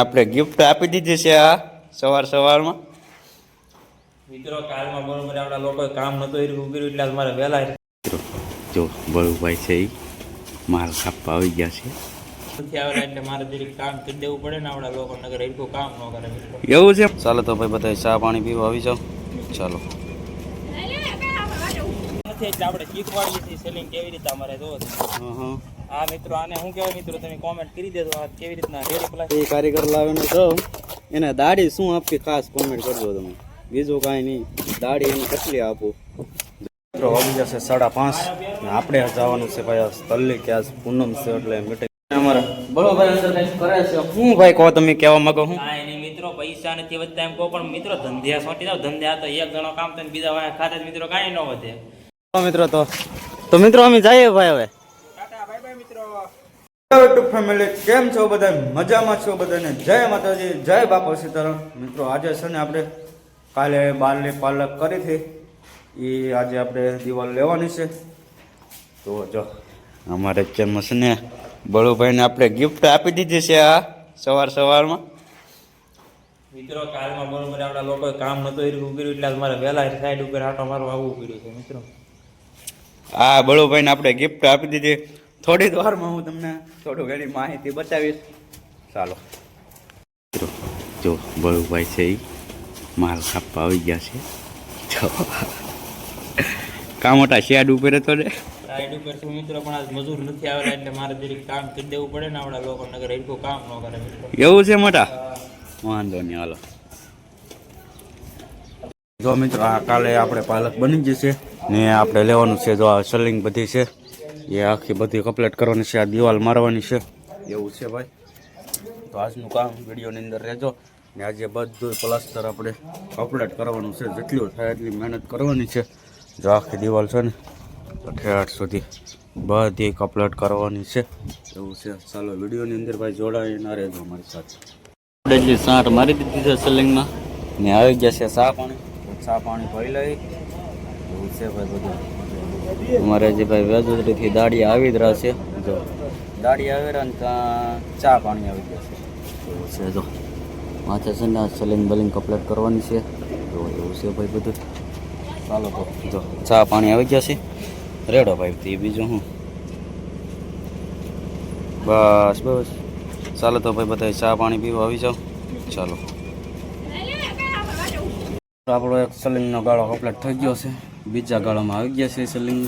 આપણે ગિફ્ટ આપી દીધી છે આ સવારમાં મિત્રો કાલમાં બરોબર આપણા લોકોએ કામ નતો કર્યું એટલે મારે વહેલા જો બળુભાઈ છે એ માલ કાપવા આવી ગયા છે નથી આવેલા એટલે મારે જરીક કામ કરી દેવું પડે ને આપણા લોકો નગર એટલું કામ ન કરે એવું છે. ચાલો તો ભાઈ બધા ચા પાણી પીવા આવી જાઓ. ચાલો નથી એટલે આપણે શીખવાડીએ છીએ સેલિંગ કેવી રીતે અમારે જોવો હા મિત્રો આને શું કહેવાય મિત્રો તમે કોમેન્ટ કરી દેજો આ કેવી રીતના રેડી પ્લાસ એ કારીગર લાવીને તો એને દાઢી શું આપવી ખાસ કોમેન્ટ કરજો તમે. બીજું કાંઈ નહીં, દાઢી એની કેટલી આપું. મિત્રો વાગી જશે 5:30. આપણે જવાનું છે ભાઈ તલ્લી કે આજ પૂનમ છે એટલે મીટિંગ અમારે બરોબર અંદર કંઈક કરે છે. શું ભાઈ કહો તમે કહેવા માંગો? હું હા એની મિત્રો પૈસા નથી વધતા એમ કહો પણ મિત્રો ધંધ્યા સોટી જાવ ધંધ્યા તો એક જણો કામ તો બીજા વાળા ખાતે મિત્રો કાંઈ ન વધે. મિત્રો તો મિત્રો અમે જઈએ ભાઈ હવે. ટાટા બાય બાય મિત્રો. યુટ્યુબ ફેમિલી કેમ છો બધા? મજામાં છો બધાને? જય માતાજી, જય બાપા સીતારામ. મિત્રો આજે છે ને આપણે કાલે બારલી પાલક કરી હતી એ આજે આપણે દિવાલ લેવાની છે. તો જો અમારે ચેનમાં છે ને બળુભાઈને આપણે ગિફ્ટ આપી દીધી છે આ સવારમાં. મિત્રો કાલમાં બરોબર આપણા લોકોએ કામ નતો કર્યું એટલે મારે વહેલા સાઈડ ઉપર આટો મારવા આવવું પડ્યું છે મિત્રો. આ બળુભાઈને આપણે ગિફ્ટ આપી દીધી. થોડી વારમાં હું તમને થોડું ઘણી માહિતી બતાવીશ. ચાલો જો બળુભાઈ છે એ માલ કાપવા આવી ગયા છે. જો કામોટા શેડ ઉપર હતો ને સાઈડ ઉપર છું મિત્રો પણ આજ મજૂર નથી આવેલા એટલે મારે જરીક કામ કરી દેવું પડે ને આપણા લોકો નગર એટલું કામ ન કરે મિત્રો. એવું છે મોટા? વાંધો નહીં, હાલો. જો મિત્રો આ કાલે આપણે પાલક બની જશે ને આપણે લેવાનું છે. જો આ સલિંગ બધી છે એ આખી બધી કમ્પ્લીટ કરવાની છે. આ દિવાલ મારવાની છે. એવું છે ભાઈ. તો આજનું કામ વિડીયોની અંદર રહેજો ને આજે બધું પ્લાસ્ટર આપણે કમ્પ્લીટ કરવાનું છે. જેટલું થાય એટલી મહેનત કરવાની છે. જો આખી દિવાલ છે ને ઠેઠ સુધી બધી કમ્પ્લીટ કરવાની છે. એવું છે. ચાલો વિડીયોની અંદર ભાઈ જોડાઈને રહેજો અમારી સાથે. એટલી સાંઠ મારી દીધી છે સલિંગમાં ને આવી ગયા છે ચા પાણી ભરી લઈ. એવું છે ભાઈ બધું. અમારે જે ભાઈ વેજોદરીથી દાડિયા આવી જ રહ્યા છે. જો દાડિયા આવી રહ્યા ને ત્યાં ચા પાણી આવી ગયા છે. એવું છે. જો માથે છે ને સલિંગ બલિંગ કમ્પ્લીટ કરવાની છે. તો એવું છે ભાઈ બધું. ચાલો તો જો ચા પાણી આવી ગયા છે રેડો ભાઈ. તે બીજું હું બસ ચાલો તો ભાઈ બધા ચા પાણી પીવા આવી જાઓ. ચાલો આપણો એક સલિંગનો ગાળો કમ્પ્લીટ થઈ ગયો છે. બીજા ગાળામાં આવી ગયા છે સલિંગ.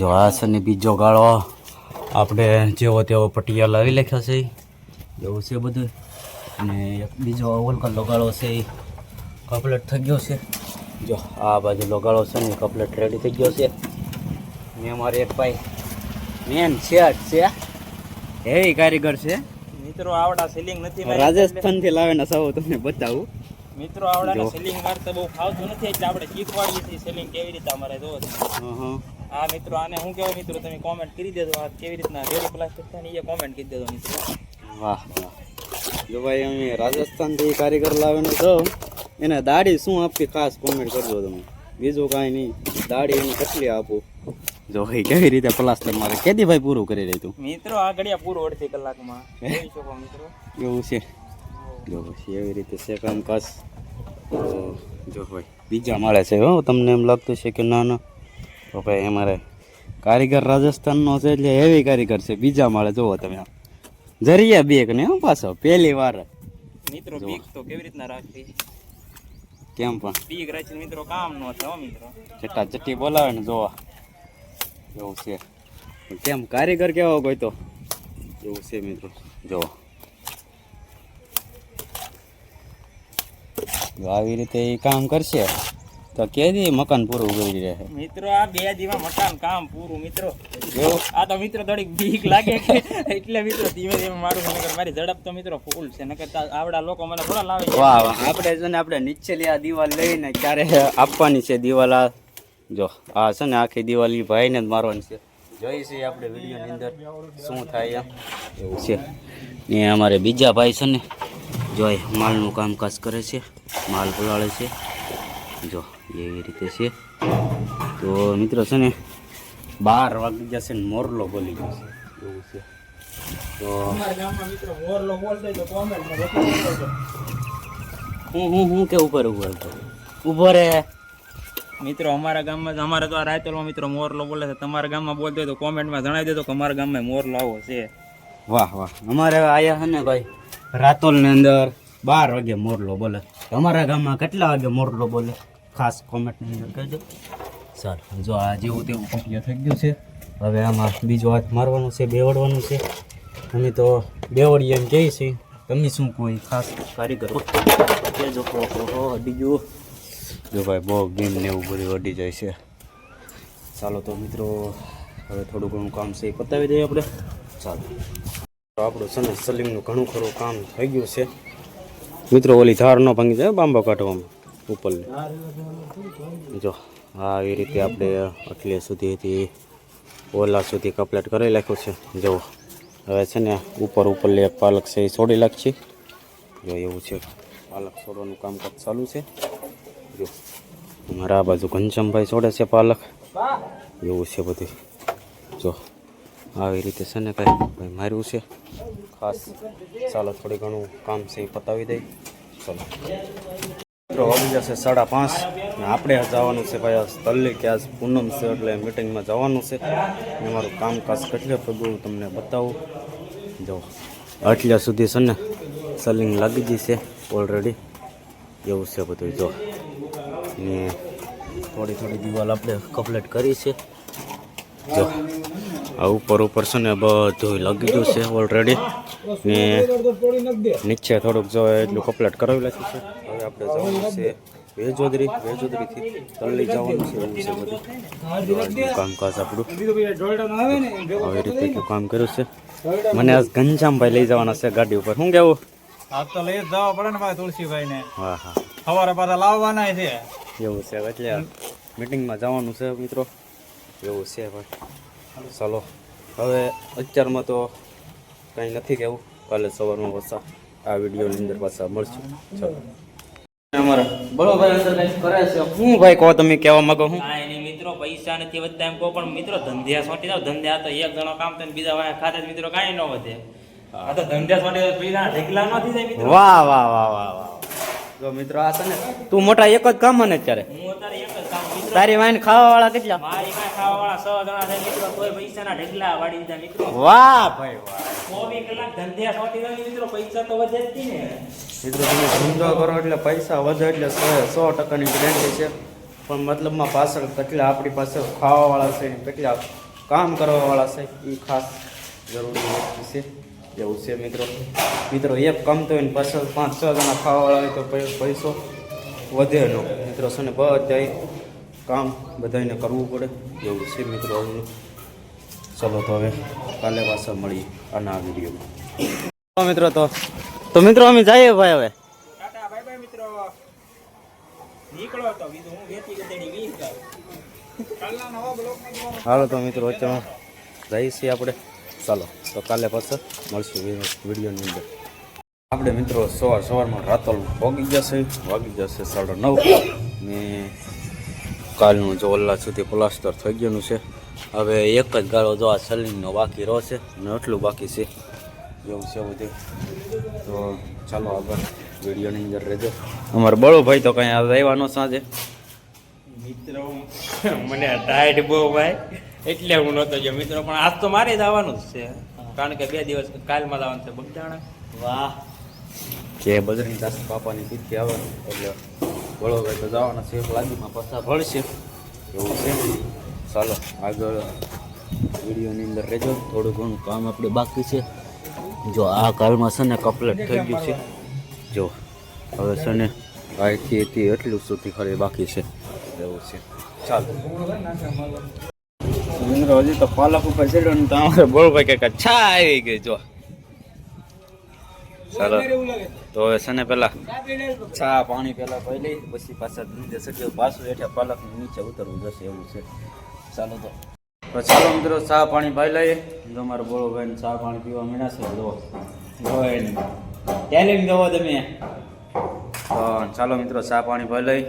જો આ છે ને બીજો ગાળો આપણે જેવો તેવો પટિયા લાવી લખ્યા છે એવું છે બધું. અને એક બીજો ઓવલકરનો ગાળો છે એ કમ્પ્લીટ થઈ ગયો છે. જો આ બાજુનો ગાળો છે ને કમ્પ્લીટ રેડી થઈ ગયો છે. ને અમારે એક ભાઈ મેન શેઠ છે એવી કારીગર છે મિત્રો આવડા સેલિંગ નથી રાજસ્થાનથી લાવેલા સૌ તમને બતાવું. મિત્રો આવડા સેલિંગ મારતા બહુ ફાવતું નથી એટલે આપણે શીખવાડીએ છીએ સેલિંગ કેવી રીતે અમારે જોવો છે. હા મિત્રો આને શું કહેવાય મિત્રો તમે કોમેન્ટ કરી દેજો આ કેવી રીતના રેડી પ્લાસ્ટિક થાય ને એ કોમેન્ટ કરી દેજો મિત્રો. વાહ વાહ. જો ભાઈ અમે રાજસ્થાનથી કારીગર લાવીને તો એને દાઢી શું આપવી ખાસ કોમેન્ટ કરજો તમે. બીજું કાંઈ નહીં, દાઢી એની કેટલી આપું. જો ભાઈ કેવી રીતે પ્લાસ્ટર મારે કેદી ભાઈ પૂરું કરી રહી તું મિત્રો આ ઘડિયા પૂરું અડધી કલાકમાં જોઈ શકો મિત્રો. એવું છે. જો ભાઈ એવી રીતે છે કામકાજ. તો જો ભાઈ બીજા માળે છે. હો તમને એમ લાગતું છે કે ના તો ભાઈ અમારે કારીગર રાજસ્થાનનો છે એટલે એવી કારીગર છે. બીજા માળે જોવો તમે જરિયા બેક ને હું પાછો પહેલી વાર મિત્રો બીક તો કેવી રીતના રાખવી કેમ પણ બીક રાખીને મિત્રો કામ ન થાય મિત્રો. ચટ્ટા ચટ્ટી બોલાવે ને જોવા એવું છે. કેમ કારીગર કેવો કોઈ તો એવું છે મિત્રો. જો આવી રીતે એ કામ કરશે તો કેદી મકાન પૂરું કરી રહે મિત્રો. આ 2 દીવા મકાન કામ પૂરું મિત્રો. આ તો મિત્રો થોડીક બીક લાગે એટલે મિત્રો ધીમે ધીમે મારું નગર મારી ઝડપ તો મિત્રો ફૂલ છે. નકર આવડા લોકો મને થોડા લાવે. વાહ વાહ. આપણે છે ને આપણે નીચેલી આ દિવાલ લઈને ક્યારે આપવાની છે દિવાલ. આ જો આ છે ને આખી દિવાલ એ ભાઈને જ મારવાની છે. જોઈ છે આપણે વિડીયોની અંદર શું થાય એવું છે. ને અમારે બીજા ભાઈ છે ને જોઈ માલનું કામકાજ કરે છે, માલ પલાળે છે. જો એવી રીતે છે. તો મિત્રો છે ને 12 વાગી જશે ને મોરલો બોલી જશે એવું છે. તો અમારા ગામમાં મિત્રો મોરલો બોલતો હોય તો કોમેન્ટમાં લખી દેજો. હું કે ઉપર ઉભો રે મિત્રો અમારા ગામમાં અમારે તો આ રાયતોલમાં મિત્રો મોરલો બોલે છે. તમારા ગામમાં બોલતો હોય તો કોમેન્ટમાં જણાવી દેજો કે અમારા ગામમાં મોરલો આવો છે. વાહ વાહ અમારે આયા છે ને ભાઈ રાતોલની અંદર 12 વાગે મોરલો બોલે. તમારા ગામમાં કેટલા વાગે મોરલો બોલે ખાસ કોમેન્ટની અંદર કહેજો. સારું જો આ જેવું તેવું કમ્પ્લીટ થઈ ગયું છે. હવે આમાં બીજો હાથ મારવાનું છે, બેવડવાનું છે. અમે તો બેવડીએ એમ કહીએ છીએ. તમે શું કોઈ ખાસ કારીગરો કહેજો. અડી ગયું જો ભાઈ બહુ ગેમ ને એવું બધું અડી જાય છે. ચાલો તો મિત્રો હવે થોડું ઘણું કામ છે એ પતાવી દઈએ આપણે. ચાલો તો આપણું છે ને સલિંગનું ઘણું ખરું કામ થઈ ગયું છે મિત્રો. ઓલી ધાર ન ભાંગી જાય બાંબા કાઢવામાં ઉપરની. જો આવી રીતે આપણે એટલે સુધીથી ઓલા સુધી કમ્પ્લીટ કરી નાખ્યું છે. જો હવે છે ને ઉપર એક પાલક છે એ છોડી નાખશે. જો એવું છે પાલક છોડવાનું કામકાજ ચાલુ છે. જો અમારા આ બાજુ ઘનશ્યામભાઈ છોડે છે પાલક. એવું છે બધું. જો આવી રીતે છે ને કાંઈ ભાઈ માર્યું છે ખાસ. ચાલો થોડી ઘણું કામ છે એ પતાવી દઈ. ચાલો મિત્રો વાગી જશે 5:30 ને આપણે જવાનું છે ભાઈ તલ્લી કે આજ પૂનમ છે એટલે મિટિંગમાં જવાનું છે. અમારું કામકાજ કેટલે પગું તમને બતાવું. જો આટલા સુધી છે ને સલિંગ લાગી ગઈ છે ઓલરેડી. એવું છે બધું. જો ને થોડી દિવાલ આપણે કમ્પ્લીટ કરી છે. જો આ ઉપર છે ને બધું લાગી ગયું છે ઓલરેડી. ને નીચે થોડુંક જો એટલું કમ્પ્લીટ કરાવી નાખ્યું છે. હવે આપણે જવાનું છે વેજોદરીથી તલ્લી જવાનું છે. એવું છે બધું કામકાજ આપણું. આવી રીતે એટલું કામ કર્યું છે. મને આજ ઘનશ્યામભાઈ લઈ જવાના છે ગાડી ઉપર. શું કેવું? આપ તો લઈ જ જવા પડે ને ભાઈ તુલસીભાઈ ને. હા હા સવારે પાછા લાવવાના છે. એવું છે એટલે મિટિંગમાં જવાનું છે મિત્રો. એવું છે ભાઈ. ચાલો હવે અત્યારમાં તો કંઈ નથી કહેવું. કાલે સવારમાં પાછા આ વિડીયોની અંદર પાછા મળશું. ચાલો અમારા બોલો ભાઈ અંદર કંઈક કરે છે. હું ભાઈ કહો તમે કહેવા માંગો. હું કાંઈ નહીં મિત્રો પૈસા નથી વધતા એમ કહો પણ મિત્રો ધંધ્યા સોટી જાવ. ધંધ્યા તો એક જણો કામ થાય ને બીજા વાળા ખાતે જ મિત્રો કાંઈ ન વધે. આ તો ધંધ્યા સોટી પૈસા ઢેકલા ન થઈ જાય મિત્રો. વાહ વાહ વાહ વાહ વાહ. જો મિત્રો આ છે ને તું મોટા એક જ કામ ને અત્યારે હું અત્યારે એક જ કામ મિત્રો. તારી વાઈન ખાવા વાળા કેટલા? મારી કાંઈ ખાવાવાળા 6 જણા છે મિત્રો. કોઈ પૈસાના ઢેકલા વાળી દીધા મિત્રો. વાહ ભાઈ વાહ. 24 કલાક ધંધ્યા સોટી જાય મિત્રો. પૈસા તો વધે જ નહીં ને મિત્રો તમે ધંધો કરો એટલે પૈસા વધે એટલે 100% ગેરંટી છે. પણ મતલબમાં પાછળ કેટલા આપણી પાસે ખાવાવાળા છે કેટલા કામ કરવાવાળા છે એ ખાસ જરૂરી વસ્તુ છે. એવું છે મિત્રો એક કમતો હોય ને પાછળ 5-6 જણા ખાવાવાળા હોય તો પૈસો વધે ન મિત્રો. છે ને બધાય કામ બધાને કરવું પડે. એવું છે મિત્રો. ચલો તો હવે કાલે પાછા મળીએ આના વિડીયોમાં. મિત્રો તો મિત્રો અમે જઈએ ભાઈ હવે. ટાટા બાય બાય મિત્રો. નીકળો તો બીજું હું વેચી ગધેડી 20 કર. કાલના નવા બ્લોગમાં જોવાનું. હાલો તો મિત્રો અત્યારે જઈએ છીએ આપણે. ચાલો તો કાલે પાછા મળશું વિડીયોની અંદર. આપણે મિત્રો સવારમાં રાતોલમાં વાગી જશે 9:30 ને કાલનું જો ઓલા સુધી પ્લાસ્ટર થઈ ગયેલું છે. હવે એક જ ગાળો જો આ સલિંગનો બાકી રહો છે અને એટલું બાકી છે. એવું છે બધું. તો ચાલો આગળ વિડીયોની અંદર રહેજો. અમારા બળોભાઈ તો કંઈ આવ્યા સાંજે મિત્રો મને ટાઈટ બહુ ભાઈ એટલે હું નહોતો ગયો મિત્રો. પણ આજ તો મારે જ આવવાનું જ છે કારણ કે 2 દિવસ કાલમાં જ આવવાનું છે બગદાણા. વાહ કે બજરંગ દાસ બાપાની તિથિ આવે એટલે બળોભાઈ તો જવાના છે. લાગીમાં પાછા ભળશે. એવું છે. ચાલો આગળ વિડીયોની અંદર રહેજો. થોડું ઘણું કામ આપણે બાકી છે. જો આ કાલમાં છે ને કમ્પ્લીટ થઈ ગયું છે. જો હવે છે ને અહીંથી એટલું સુધી ખાલી બાકી છે. એવું છે. ચાલો મિત્રો હજી તો પાલક ઉપર ચડ્યો ને તો અમારે બળભાઈ કે છા આવી ગઈ. જો ચાલો તો હવે છે ને પેલા ચા પાણી પેલા પી લઈ પછી પાછા દૂધે સડ્યો પાછું એટલે પાલક નીચે ઉતરવું જશે. એવું છે. ચાલો તો ચાલો મિત્રો ચા પાણી પાઈ લઈએ. જો મારો બળોભાઈ ચા પાણી પીવા મીણા છે. ટેલિંગ દો તમે. ચાલો મિત્રો ચા પાણી પાઈ લઈ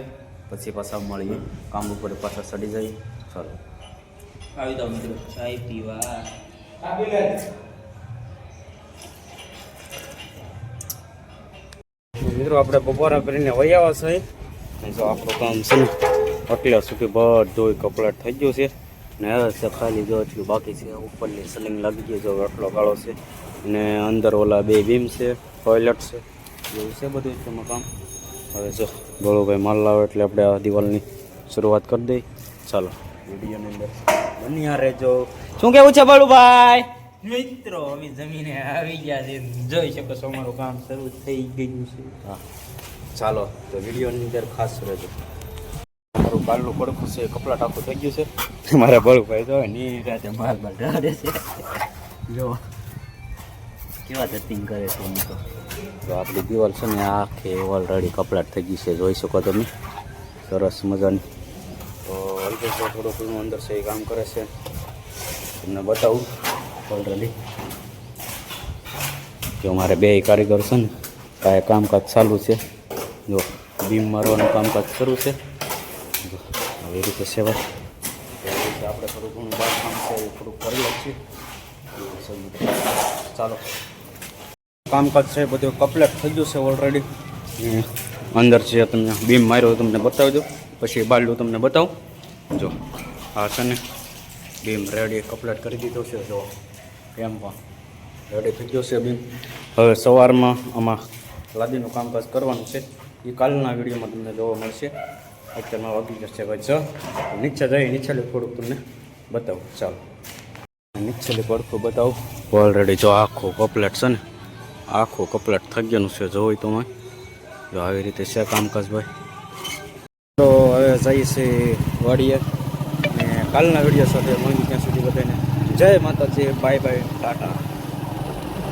પછી પાછા મળીએ કામ ઉપર પાછા સડી જાય. ચાલો આવી જાવ મિત્રો ચાય પીવા. મિત્રો આપણે બપોરા કરીને વહી આવ્યા છે જો આપણું કામ છે ને અત્યાર સુધી બધું કપડાં થઈ ગયું છે ને હવે છે ખાલી જો એટલું બાકી છે ઉપરની સલિંગ લાગી ગઈ જો આટલો ગાળો છે અને અંદર ઓલા બે બીમ છે ટોયલેટ છે એવું છે બધું તેમાં કામ હવે જો બળુભાઈ માલ લાવે એટલે આપણે આ દિવાલની શરૂઆત કરી દઈએ ચાલો વિડીયોની અંદર બન્યા રહેજો શું કેવું છે બળુભાઈ મિત્રો અમે જમીને આવી ગયા છે જોઈ શકો છો અમારું કામ શરૂ થઈ ગયું છે હા ચાલો તો વિડીયોની અંદર ખાસ રહેજો મારું બાલનું પડખું છે કપડાં ટાંકું થઈ ગયું છે મારા બળુભાઈ જો ની રાતે માલ બાલ ઢાળે છે જો કેવા ધતિંગ કરે છે તો આપણી દિવાલ છે ને આખી ઓલરેડી કપડાટ થઈ ગઈ છે જોઈ શકો તમે સરસ મજાની તો અલ્પેશ થોડું થોડું અંદર છે એ કામ કરે છે તમને બતાવું ઓલરેડી કે અમારે બે કારીગર છે ને આ કામકાજ ચાલુ છે જો બીમ મારવાનું કામકાજ શરૂ છે જો આવી રીતે સેવા એવી રીતે આપણે થોડું ઘણું બાર કામ છે એ થોડુંક કરી લઈએ છીએ ચાલો કામકાજ છે બધું કમ્પ્લીટ થઈ ગયું છે ઓલરેડી અંદર છે તમને બીમ માર્યો તમને બતાવી દો પછી બારલું તમને બતાવું જો આ છે ને બીમ રેડી કમ્પ્લીટ કરી દીધો છે જો એમ પણ રેડી થઈ ગયો છે બીમ હવે સવારમાં આમાં લાદીનું કામકાજ કરવાનું છે એ કાલના વિડીયોમાં તમને જોવા મળશે અત્યારમાં વાગી જશે ભાઈ નીચે જઈ નીચેલી થોડુંક તમને બતાવું ચાલો નીચેલી પડખું બતાવું ઓલરેડી જો આખું કમ્પ્લીટ છે ને આખું કમ્પ્લીટ થઈ ગયેલું છે જોઈ તમે જો આવી રીતે છે કામકાજ ભાઈ તો હવે જઈએ છીએ વાડીએ ને કાલના વિડીયો સાથે મળીએ ત્યાં સુધી બધાને જય માતાજી બાય બાય ટાટા